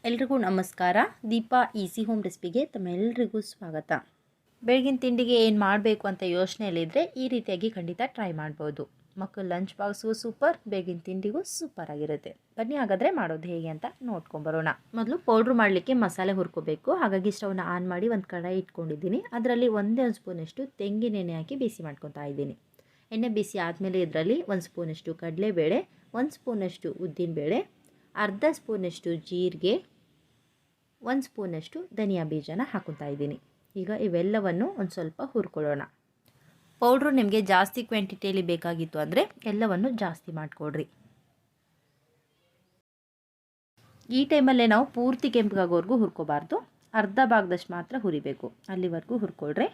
ಎಲ್ರಿಗೂ ನಮಸ್ಕಾರ. Deepa easy home ರೆಸಿಪಿಗೆ ತಮ್ಮೆಲ್ಲರಿಗೂ ಸ್ವಾಗತ. ಬೆಳಗಿನ ತಿಂಡಿಗೆ ಏನು ಮಾಡಬೇಕು ಅಂತ ಯೋಚನೆಯಲ್ಲಿದ್ದರೆ ಈ ರೀತಿಯಾಗಿ ಖಂಡಿತ ಟ್ರೈ ಮಾಡ್ಬೋದು. ಮಕ್ಕಳು ಲಂಚ್ ಬಾಕ್ಸ್ಗೂ ಸೂಪರ್, ಬೆಳಗಿನ ತಿಂಡಿಗೂ ಸೂಪರ್ ಆಗಿರುತ್ತೆ. ಬನ್ನಿ ಹಾಗಾದರೆ ಮಾಡೋದು ಹೇಗೆ ಅಂತ ನೋಡ್ಕೊಂಬರೋಣ. ಮೊದಲು ಪೌಡ್ರ್ ಮಾಡಲಿಕ್ಕೆ ಮಸಾಲೆ ಹುರ್ಕೋಬೇಕು. ಹಾಗಾಗಿ ಸ್ಟವ್ನ ಆನ್ ಮಾಡಿ ಒಂದು ಕಡಾಯಿ ಇಟ್ಕೊಂಡಿದ್ದೀನಿ. ಅದರಲ್ಲಿ ಒಂದೇ ಒಂದು ಸ್ಪೂನಷ್ಟು ತೆಂಗಿನ ಎಣ್ಣೆ ಹಾಕಿ ಬಿಸಿ ಮಾಡ್ಕೊತಾ ಇದ್ದೀನಿ. ಎಣ್ಣೆ ಬಿಸಿ ಆದಮೇಲೆ ಇದರಲ್ಲಿ 1 ಸ್ಪೂನಷ್ಟು ಕಡಲೆಬೇಳೆ, 1 ಸ್ಪೂನಷ್ಟು ಉದ್ದಿನಬೇಳೆ, ಅರ್ಧ ಸ್ಪೂನಷ್ಟು ಜೀರಿಗೆ, 1 ಸ್ಪೂನಷ್ಟು ಧನಿಯಾ ಬೀಜನ ಹಾಕ್ಕೊತಾ ಇದ್ದೀನಿ. ಈಗ ಇವೆಲ್ಲವನ್ನು ಒಂದು ಸ್ವಲ್ಪ ಹುರ್ಕೊಳ್ಳೋಣ. ಪೌಡ್ರು ನಿಮಗೆ ಜಾಸ್ತಿ ಕ್ವಾಂಟಿಟಿಯಲ್ಲಿ ಬೇಕಾಗಿತ್ತು ಅಂದರೆ ಎಲ್ಲವನ್ನು ಜಾಸ್ತಿ ಮಾಡಿಕೊಡ್ರಿ. ಈ ಟೈಮಲ್ಲೇ ನಾವು ಪೂರ್ತಿ ಕೆಂಪಗಾಗೋವರೆಗೂ ಹುರ್ಕೋಬಾರ್ದು, ಅರ್ಧ ಭಾಗದಷ್ಟು ಮಾತ್ರ ಹುರಿಬೇಕು. ಅಲ್ಲಿವರೆಗೂ ಹುರ್ಕೊಳ್ರಿ.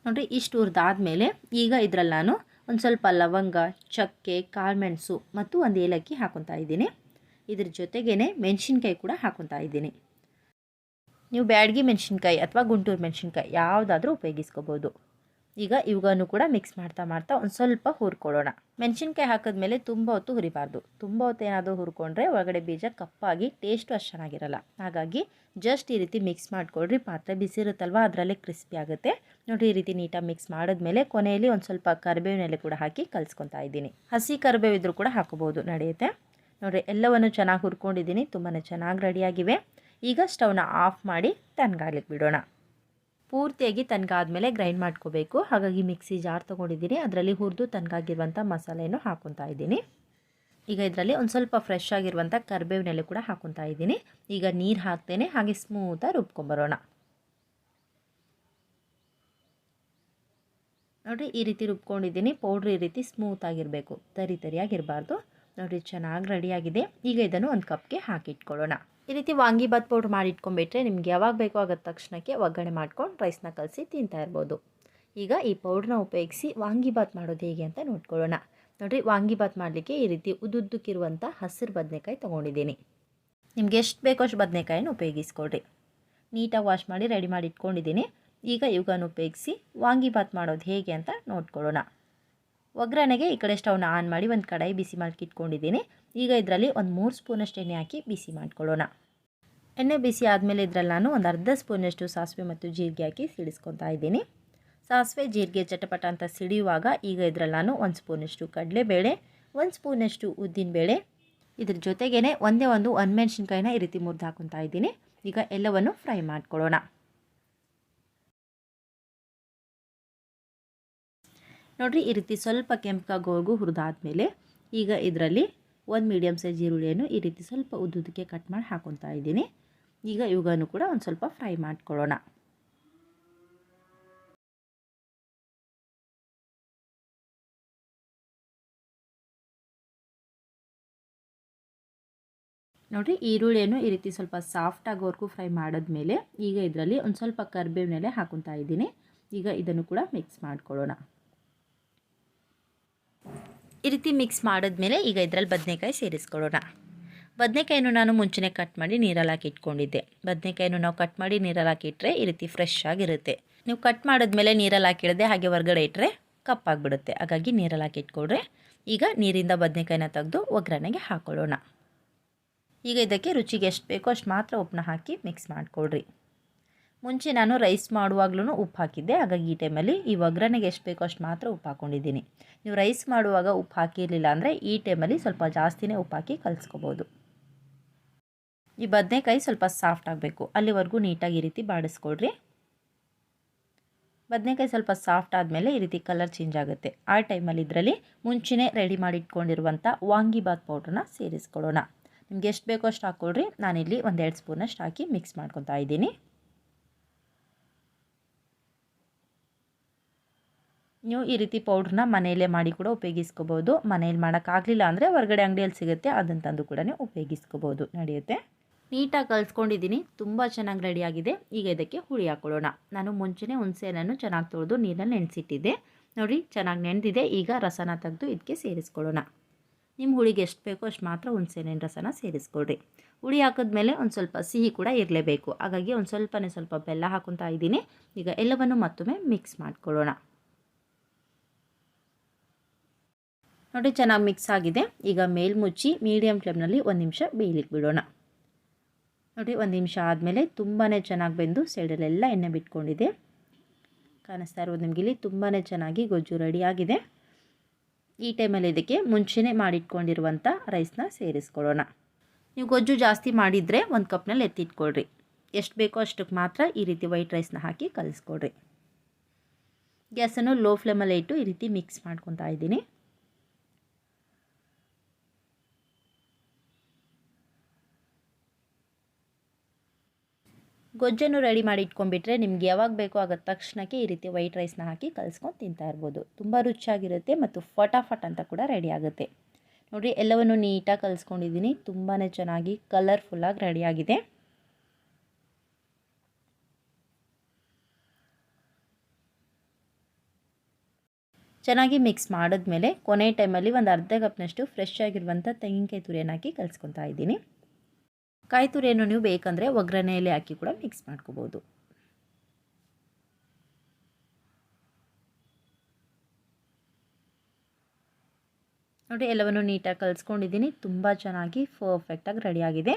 ನೋಡಿರಿ, ಇಷ್ಟು ಹುರಿದಾದ್ಮೇಲೆ ಈಗ ಇದರಲ್ಲಿ ನಾನು ಒಂದು ಸ್ವಲ್ಪ ಲವಂಗ, ಚಕ್ಕೆ, ಕಾಳುಮೆಣಸು ಮತ್ತು ಒಂದು ಏಲಕ್ಕಿ ಹಾಕ್ಕೊತಾ ಇದ್ದೀನಿ. ಇದ್ರ ಜೊತೆಗೇ ಮೆಣಸಿನ್ಕಾಯಿ ಕೂಡ ಹಾಕ್ಕೊತಾ ಇದ್ದೀನಿ. ನೀವು ಬ್ಯಾಡಗಿ ಮೆಣಸಿನ್ಕಾಯಿ ಅಥವಾ ಗುಂಟೂರು ಮೆಣಸಿನ್ಕಾಯಿ ಯಾವುದಾದ್ರೂ ಉಪಯೋಗಿಸ್ಕೋಬೋದು. ಈಗ ಇವುಗಳನ್ನು ಕೂಡ ಮಿಕ್ಸ್ ಮಾಡ್ತಾ ಒಂದು ಸ್ವಲ್ಪ ಹುರ್ಕೊಳ್ಳೋಣ. ಮೆಣಸಿನ್ಕಾಯಿ ಹಾಕಿದ್ಮೇಲೆ ತುಂಬ ಹೊತ್ತು ಹುರಿಬಾರ್ದು. ತುಂಬ ಹೊತ್ತು ಏನಾದರೂ ಹುರ್ಕೊಂಡ್ರೆ ಒಳಗಡೆ ಬೀಜ ಕಪ್ಪಾಗಿ ಟೇಸ್ಟು ಅಷ್ಟು ಚೆನ್ನಾಗಿರಲ್ಲ. ಹಾಗಾಗಿ ಜಸ್ಟ್ ಈ ರೀತಿ ಮಿಕ್ಸ್ ಮಾಡಿಕೊಡ್ರಿ. ಪಾತ್ರೆ ಬಿಸಿ ಇರುತ್ತಲ್ವ, ಅದರಲ್ಲೇ ಕ್ರಿಸ್ಪಿ ಆಗುತ್ತೆ. ನೋಡಿ, ಈ ರೀತಿ ನೀಟಾಗಿ ಮಿಕ್ಸ್ ಮಾಡಿದ್ಮೇಲೆ ಕೊನೆಯಲ್ಲಿ ಒಂದು ಸ್ವಲ್ಪ ಕರಿಬೇವಿನ ಎಲೆ ಕೂಡ ಹಾಕಿ ಕಲಿಸ್ಕೊತಾ ಇದ್ದೀನಿ. ಹಸಿ ಕರಿಬೇವು ಇದ್ರೂ ಕೂಡ ಹಾಕೋಬೋದು, ನಡೆಯುತ್ತೆ. ನೋಡಿರಿ, ಎಲ್ಲವನ್ನು ಚೆನ್ನಾಗಿ ಹುರ್ಕೊಂಡಿದ್ದೀನಿ. ತುಂಬಾ ಚೆನ್ನಾಗಿ ರೆಡಿಯಾಗಿವೆ. ಈಗ ಸ್ಟವ್ನ ಆಫ್ ಮಾಡಿ ತಣ್ಣಗಾಗ್ಲಿಕ್ಕೆ ಬಿಡೋಣ. ಪೂರ್ತಿಯಾಗಿ ತಣ್ಣಗಾದ್ಮೇಲೆ ಗ್ರೈಂಡ್ ಮಾಡ್ಕೋಬೇಕು. ಹಾಗಾಗಿ ಮಿಕ್ಸಿ ಜಾರ್ ತೊಗೊಂಡಿದ್ದೀನಿ. ಅದರಲ್ಲಿ ಹುರಿದು ತಣ್ಣಗಾಗಿರುವಂಥ ಮಸಾಲೆಯನ್ನು ಹಾಕ್ಕೊತಾ ಇದ್ದೀನಿ. ಈಗ ಇದರಲ್ಲಿ ಒಂದು ಸ್ವಲ್ಪ ಫ್ರೆಶ್ ಆಗಿರುವಂಥ ಕರಿಬೇವಿನ ಎಲೆ ಕೂಡ ಹಾಕ್ಕೊತಾ ಇದ್ದೀನಿ. ಈಗ ನೀರು ಹಾಕ್ತೇನೆ, ಹಾಗೆ ಸ್ಮೂತಾಗಿ ರುಬ್ಕೊಂಬರೋಣ. ನೋಡಿರಿ, ಈ ರೀತಿ ರುಬ್ಕೊಂಡಿದ್ದೀನಿ. ಪೌಡ್ರ್ ಈ ರೀತಿ ಸ್ಮೂತಾಗಿರಬೇಕು, ತರಿಯಾಗಿರಬಾರ್ದು. ನೋಡಿ, ಚೆನ್ನಾಗಿ ರೆಡಿಯಾಗಿದೆ. ಈಗ ಇದನ್ನು ಒಂದು ಕಪ್ಗೆ ಹಾಕಿಟ್ಕೊಳ್ಳೋಣ. ಈ ರೀತಿ ವಾಂಗಿಬಾತ್ ಪೌಡ್ರ್ ಮಾಡಿ ಇಟ್ಕೊಂಡ್ಬಿಟ್ರೆ ನಿಮ್ಗೆ ಯಾವಾಗ ಬೇಕೋ ಆಗದ ತಕ್ಷಣಕ್ಕೆ ಒಗ್ಗರಣೆ ಮಾಡ್ಕೊಂಡು ರೈಸ್ನ ಕಲಸಿ ತಿಂತಾ ಇರ್ಬೋದು. ಈಗ ಈ ಪೌಡ್ರನ್ನ ಉಪಯೋಗಿಸಿ ವಾಂಗಿಬಾತ್ ಮಾಡೋದು ಹೇಗೆ ಅಂತ ನೋಡ್ಕೊಳ್ಳೋಣ. ನೋಡಿರಿ, ವಾಂಗಿಬಾತ್ ಮಾಡಲಿಕ್ಕೆ ಈ ರೀತಿ ಉದ್ದುದ್ದಕ್ಕಿರುವಂಥ ಹಸಿರು ಬದನೆಕಾಯಿ ತೊಗೊಂಡಿದ್ದೀನಿ. ನಿಮ್ಗೆ ಎಷ್ಟು ಬೇಕೋ ಅಷ್ಟು ಬದನೆಕಾಯಿನ ಉಪಯೋಗಿಸ್ಕೊಳ್ರಿ. ನೀಟಾಗಿ ವಾಶ್ ಮಾಡಿ ರೆಡಿ ಮಾಡಿ ಇಟ್ಕೊಂಡಿದ್ದೀನಿ. ಈಗ ಇವುಗಳನ್ನು ಉಪಯೋಗಿಸಿ ವಾಂಗಿಬಾತ್ ಮಾಡೋದು ಹೇಗೆ ಅಂತ ನೋಡ್ಕೊಳ್ಳೋಣ. ಒಗ್ಗರಣೆಗೆ ಈ ಕಡೆ ಸ್ಟವ್ನ ಆನ್ ಮಾಡಿ ಒಂದು ಕಡಾಯಿ ಬಿಸಿ ಮಾಡ್ಕಿಟ್ಕೊಂಡಿದ್ದೀನಿ. ಈಗ ಇದರಲ್ಲಿ ಒಂದು 3 ಸ್ಪೂನಷ್ಟು ಎಣ್ಣೆ ಹಾಕಿ ಬಿಸಿ ಮಾಡ್ಕೊಳ್ಳೋಣ. ಎಣ್ಣೆ ಬಿಸಿ ಆದಮೇಲೆ ಇದರಲ್ಲಿ ನಾನು ಒಂದು ಅರ್ಧ ಸ್ಪೂನಷ್ಟು ಸಾಸಿವೆ ಮತ್ತು ಜೀರಿಗೆ ಹಾಕಿ ಸಿಡಿಸ್ಕೊತಾ ಇದ್ದೀನಿ. ಸಾಸಿವೆ ಜೀರಿಗೆ ಚಟಪಟ ಅಂತ ಸಿಡಿಯುವಾಗ ಈಗ ಇದರಲ್ಲಿ ನಾನು 1 ಸ್ಪೂನಷ್ಟು ಕಡಲೆಬೇಳೆ, 1 ಸ್ಪೂನಷ್ಟು ಉದ್ದಿನಬೇಳೆ, ಇದ್ರ ಜೊತೆಗೇ ಒಂದೇ ಒಂದು ಒಣಮೆಣಸಿನ್ಕಾಯಿನ ಈ ರೀತಿ ಮುರಿದು ಹಾಕ್ಕೊತಾ ಇದ್ದೀನಿ. ಈಗ ಎಲ್ಲವನ್ನು ಫ್ರೈ ಮಾಡ್ಕೊಳ್ಳೋಣ. ನೋಡಿರಿ, ಈ ರೀತಿ ಸ್ವಲ್ಪ ಕೆಂಪಗಾಗೋವರೆಗೂ ಹುರಿದಾದ್ಮೇಲೆ ಈಗ ಇದರಲ್ಲಿ ಒಂದು ಮೀಡಿಯಮ್ ಸೈಜ್ ಈರುಳ್ಳಿಯನ್ನು ಈ ರೀತಿ ಸ್ವಲ್ಪ ಉದ್ದುದಕ್ಕೆ ಕಟ್ ಮಾಡಿ ಹಾಕ್ಕೊತಾ ಇದ್ದೀನಿ. ಈಗ ಇವುಗಳನ್ನು ಕೂಡ ಒಂದು ಸ್ವಲ್ಪ ಫ್ರೈ ಮಾಡ್ಕೊಳ್ಳೋಣ. ನೋಡಿರಿ, ಈರುಳ್ಳಿಯನ್ನು ಈ ರೀತಿ ಸ್ವಲ್ಪ ಸಾಫ್ಟ್ ಆಗೋವರೆಗೂ ಫ್ರೈ ಮಾಡಿದ್ಮೇಲೆ ಈಗ ಇದರಲ್ಲಿ ಒಂದು ಸ್ವಲ್ಪ ಕರಿಬೇವಿನ ಎಲೆ ಹಾಕ್ಕೊತಾ ಇದ್ದೀನಿ. ಈಗ ಇದನ್ನು ಕೂಡ ಮಿಕ್ಸ್ ಮಾಡ್ಕೊಳ್ಳೋಣ. ಈ ರೀತಿ ಮಿಕ್ಸ್ ಮಾಡಿದ್ಮೇಲೆ ಈಗ ಇದರಲ್ಲಿ ಬದನೆಕಾಯಿ ಸೇರಿಸ್ಕೊಳ್ಳೋಣ. ಬದನೆಕಾಯನ್ನು ನಾನು ಮುಂಚೆನೇ ಕಟ್ ಮಾಡಿ ನೀರಲ್ಲಿ ಹಾಕಿ ಇಟ್ಕೊಂಡಿದ್ದೆ. ಬದನೆಕಾಯನ್ನು ನಾವು ಕಟ್ ಮಾಡಿ ನೀರಲ್ಲಿ ಹಾಕಿಟ್ರೆ ಈ ರೀತಿ ಫ್ರೆಶ್ ಆಗಿರುತ್ತೆ. ನೀವು ಕಟ್ ಮಾಡಿದ್ಮೇಲೆ ನೀರಲ್ಲಿ ಹಾಕಿಡದೆ ಹಾಗೆ ಹೊರಗಡೆ ಇಟ್ಟರೆ ಕಪ್ಪಾಗಿಬಿಡುತ್ತೆ. ಹಾಗಾಗಿ ನೀರಲ್ಲಿ ಹಾಕಿ ಇಟ್ಕೊಳ್ರೆ. ಈಗ ನೀರಿಂದ ಬದನೆಕಾಯಿನ ತೆಗೆದು ಒಗ್ಗರಣೆಗೆ ಹಾಕ್ಕೊಳ್ಳೋಣ. ಈಗ ಇದಕ್ಕೆ ರುಚಿಗೆ ಎಷ್ಟು ಬೇಕೋ ಅಷ್ಟು ಮಾತ್ರ ಉಪ್ಪನ್ನ ಹಾಕಿ ಮಿಕ್ಸ್ ಮಾಡಿಕೊಡ್ರಿ. ಮುಂಚೆ ನಾನು ರೈಸ್ ಮಾಡುವಾಗಲೂ ಉಪ್ಪು ಹಾಕಿದ್ದೆ. ಹಾಗಾಗಿ ಈ ಟೈಮಲ್ಲಿ ಈ ಒಗ್ಗರಣೆಗೆ ಎಷ್ಟು ಬೇಕೋ ಅಷ್ಟು ಮಾತ್ರ ಉಪ್ಪು ಹಾಕ್ಕೊಂಡಿದ್ದೀನಿ. ನೀವು ರೈಸ್ ಮಾಡುವಾಗ ಉಪ್ಪು ಹಾಕಿರಲಿಲ್ಲ ಅಂದರೆ ಈ ಟೈಮಲ್ಲಿ ಸ್ವಲ್ಪ ಜಾಸ್ತಿನೇ ಉಪ್ಪು ಹಾಕಿ ಕಲಿಸ್ಕೋಬೋದು. ಈ ಬದನೆಕಾಯಿ ಸ್ವಲ್ಪ ಸಾಫ್ಟ್ ಆಗಬೇಕು, ಅಲ್ಲಿವರೆಗೂ ನೀಟಾಗಿ ಈ ರೀತಿ ಬಾಡಿಸ್ಕೊಳ್ರಿ. ಬದನೆಕಾಯಿ ಸ್ವಲ್ಪ ಸಾಫ್ಟ್ ಆದಮೇಲೆ ಈ ರೀತಿ ಕಲರ್ ಚೇಂಜ್ ಆಗುತ್ತೆ. ಆ ಟೈಮಲ್ಲಿ ಇದರಲ್ಲಿ ಮುಂಚೆನೇ ರೆಡಿ ಮಾಡಿ ಇಟ್ಕೊಂಡಿರುವಂಥ ವಾಂಗಿಬಾತ್ ಪೌಡ್ರನ್ನ ಸೇರಿಸ್ಕೊಳ್ಳೋಣ. ನಿಮ್ಗೆ ಎಷ್ಟು ಬೇಕೋ ಅಷ್ಟು ಹಾಕ್ಕೊಳ್ರಿ. ನಾನಿಲ್ಲಿ 1-2 ಸ್ಪೂನಷ್ಟು ಹಾಕಿ ಮಿಕ್ಸ್ ಮಾಡ್ಕೊತಾ ಇದ್ದೀನಿ. ನೀವು ಈ ರೀತಿ ಪೌಡ್ರನ್ನ ಮನೆಯಲ್ಲೇ ಮಾಡಿ ಕೂಡ ಉಪಯೋಗಿಸ್ಕೋಬೋದು. ಮನೇಲಿ ಮಾಡೋಕ್ಕಾಗಲಿಲ್ಲ ಅಂದರೆ ಹೊರಗಡೆ ಅಂಗಡಿಯಲ್ಲಿ ಸಿಗುತ್ತೆ, ಅದನ್ನು ತಂದು ಕೂಡ ಉಪಯೋಗಿಸ್ಕೋಬೋದು, ನಡೆಯುತ್ತೆ. ನೀಟಾಗಿ ಕಲಿಸ್ಕೊಂಡಿದ್ದೀನಿ. ತುಂಬ ಚೆನ್ನಾಗಿ ರೆಡಿಯಾಗಿದೆ. ಈಗ ಇದಕ್ಕೆ ಹುಳಿ ಹಾಕ್ಕೊಳ್ಳೋಣ. ನಾನು ಮುಂಚೆನೇ ಹುಣಸೆಹಣ್ಣನ್ನು ಚೆನ್ನಾಗಿ ತೊಳೆದು ನೀರಲ್ಲಿ ನೆನೆಸಿಟ್ಟಿದ್ದೆ. ನೋಡಿ, ಚೆನ್ನಾಗಿ ನೆನೆದಿದೆ. ಈಗ ರಸನ ತೆಗೆದು ಇದಕ್ಕೆ ಸೇರಿಸ್ಕೊಳ್ಳೋಣ. ನಿಮ್ಮ ಹುಳಿಗೆ ಎಷ್ಟು ಬೇಕೋ ಅಷ್ಟು ಮಾತ್ರ ಹುಣಸೆಹಣ್ಣಿನ ರಸನ ಸೇರಿಸ್ಕೊಳ್ರಿ. ಹುಳಿ ಹಾಕಿದ್ಮೇಲೆ ಒಂದು ಸ್ವಲ್ಪ ಸಿಹಿ ಕೂಡ ಇರಲೇಬೇಕು. ಹಾಗಾಗಿ ಒಂದು ಸ್ವಲ್ಪ ಬೆಲ್ಲ ಹಾಕ್ಕೊತಾ ಇದ್ದೀನಿ. ಈಗ ಎಲ್ಲವನ್ನು ಮತ್ತೊಮ್ಮೆ ಮಿಕ್ಸ್ ಮಾಡ್ಕೊಳ್ಳೋಣ. ನೋಡಿ, ಚೆನ್ನಾಗಿ ಮಿಕ್ಸ್ ಆಗಿದೆ. ಈಗ ಮೇಲ್ಮುಚ್ಚಿ ಮೀಡಿಯಮ್ ಫ್ಲೇಮ್ನಲ್ಲಿ 1 ನಿಮಿಷ ಬೇಯಲಿಕ್ಕೆ ಬಿಡೋಣ. ನೋಡಿ 1 ನಿಮಿಷ ಆದಮೇಲೆ ತುಂಬಾ ಚೆನ್ನಾಗಿ ಬೆಂದು ಸೈಡಲ್ಲೆಲ್ಲ ಎಣ್ಣೆ ಬಿಟ್ಕೊಂಡಿದೆ. ಕಾಣಿಸ್ತಾ ಇರ್ಬೋದು ನಿಮಗೆ ಇಲ್ಲಿ ತುಂಬಾ ಚೆನ್ನಾಗಿ ಗೊಜ್ಜು ರೆಡಿಯಾಗಿದೆ. ಈ ಟೈಮಲ್ಲಿ ಇದಕ್ಕೆ ಮುಂಚೆನೇ ಮಾಡಿಟ್ಕೊಂಡಿರುವಂಥ ರೈಸ್ನ ಸೇರಿಸ್ಕೊಳ್ಳೋಣ. ನೀವು ಗೊಜ್ಜು ಜಾಸ್ತಿ ಮಾಡಿದರೆ 1 ಕಪ್ನಲ್ಲಿ ಎತ್ತಿಟ್ಕೊಳ್ರಿ. ಎಷ್ಟು ಬೇಕೋ ಅಷ್ಟಕ್ಕೆ ಮಾತ್ರ ಈ ರೀತಿ ವೈಟ್ ರೈಸ್ನ ಹಾಕಿ ಕಲಿಸ್ಕೊಳ್ರಿ. ಗ್ಯಾಸನ್ನು ಲೋ ಫ್ಲೇಮಲ್ಲಿ ಇಟ್ಟು ಈ ರೀತಿ ಮಿಕ್ಸ್ ಮಾಡ್ಕೊತಾ ಇದ್ದೀನಿ. ಗೊಜ್ಜನ್ನು ರೆಡಿ ಮಾಡಿ ಇಟ್ಕೊಂಡ್ಬಿಟ್ರೆ ನಿಮ್ಗೆ ಯಾವಾಗ ಬೇಕೋ ಆಗ ತಕ್ಷಣಕ್ಕೆ ಈ ರೀತಿ ವೈಟ್ ರೈಸ್ನ ಹಾಕಿ ಕಲಿಸ್ಕೊಂಡು ತಿಂತಾ ಇರ್ಬೋದು. ತುಂಬ ರುಚಿಯಾಗಿರುತ್ತೆ ಮತ್ತು ಫಟಾಫಟ್ ಅಂತ ಕೂಡ ರೆಡಿ ಆಗುತ್ತೆ. ನೋಡಿ ಎಲ್ಲವನ್ನು ನೀಟಾಗಿ ಕಲಿಸ್ಕೊಂಡಿದ್ದೀನಿ. ತುಂಬಾ ಚೆನ್ನಾಗಿ ಕಲರ್ಫುಲ್ಲಾಗಿ ರೆಡಿಯಾಗಿದೆ. ಚೆನ್ನಾಗಿ ಮಿಕ್ಸ್ ಮಾಡಿದ್ಮೇಲೆ ಕೊನೆ ಟೈಮಲ್ಲಿ ಒಂದು ಅರ್ಧ ಕಪ್ನಷ್ಟು ಫ್ರೆಶ್ ಆಗಿರುವಂಥ ತೆಂಗಿನಕಾಯಿ ತುರಿಯನ್ನು ಹಾಕಿ ಕಲಿಸ್ಕೊತಾ ಇದ್ದೀನಿ. ಕಾಯಿ ತುರಿಯನ್ನು ನೀವು ಬೇಕಂದರೆ ಒಗ್ಗರಣೆಯಲ್ಲಿ ಹಾಕಿ ಕೂಡ ಮಿಕ್ಸ್ ಮಾಡ್ಕೋಬೋದು. ನೋಡಿ ಎಲ್ಲವನ್ನು ನೀಟಾಗಿ ಕಲಿಸ್ಕೊಂಡಿದ್ದೀನಿ. ತುಂಬ ಚೆನ್ನಾಗಿ ಪರ್ಫೆಕ್ಟಾಗಿ ರೆಡಿಯಾಗಿದೆ.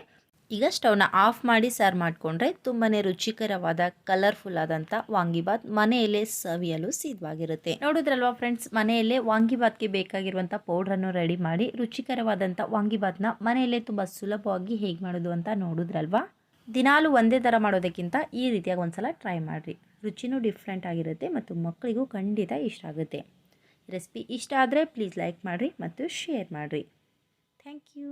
ಈಗ ಸ್ಟವ್ನ ಆಫ್ ಮಾಡಿ ಸರ್ವ್ ಮಾಡಿಕೊಂಡ್ರೆ ತುಂಬಾ ರುಚಿಕರವಾದ ಕಲರ್ಫುಲ್ ಆದಂಥ ವಾಂಗಿಬಾತ್ ಮನೆಯಲ್ಲೇ ಸವಿಯಲು ಸಿದ್ಧವಾಗಿರುತ್ತೆ. ನೋಡಿದ್ರಲ್ವಾ ಫ್ರೆಂಡ್ಸ್, ಮನೆಯಲ್ಲೇ ವಾಂಗಿಬಾತ್ಗೆ ಬೇಕಾಗಿರುವಂಥ ಪೌಡ್ರನ್ನು ರೆಡಿ ಮಾಡಿ ರುಚಿಕರವಾದಂಥ ವಾಂಗಿಬಾತ್ನ ಮನೆಯಲ್ಲೇ ತುಂಬ ಸುಲಭವಾಗಿ ಹೇಗೆ ಮಾಡೋದು ಅಂತ ನೋಡಿದ್ರಲ್ವಾ. ದಿನಾಲೂ ಒಂದೇ ಥರ ಮಾಡೋದಕ್ಕಿಂತ ಈ ರೀತಿಯಾಗಿ ಒಂದ್ಸಲ ಟ್ರೈ ಮಾಡಿರಿ. ರುಚಿನೂ ಡಿಫ್ರೆಂಟ್ ಆಗಿರುತ್ತೆ ಮತ್ತು ಮಕ್ಕಳಿಗೂ ಖಂಡಿತ ಇಷ್ಟ ಆಗುತ್ತೆ. ರೆಸಿಪಿ ಇಷ್ಟ ಆದರೆ ಪ್ಲೀಸ್ ಲೈಕ್ ಮಾಡಿರಿ ಮತ್ತು ಶೇರ್ ಮಾಡಿರಿ. Thank you.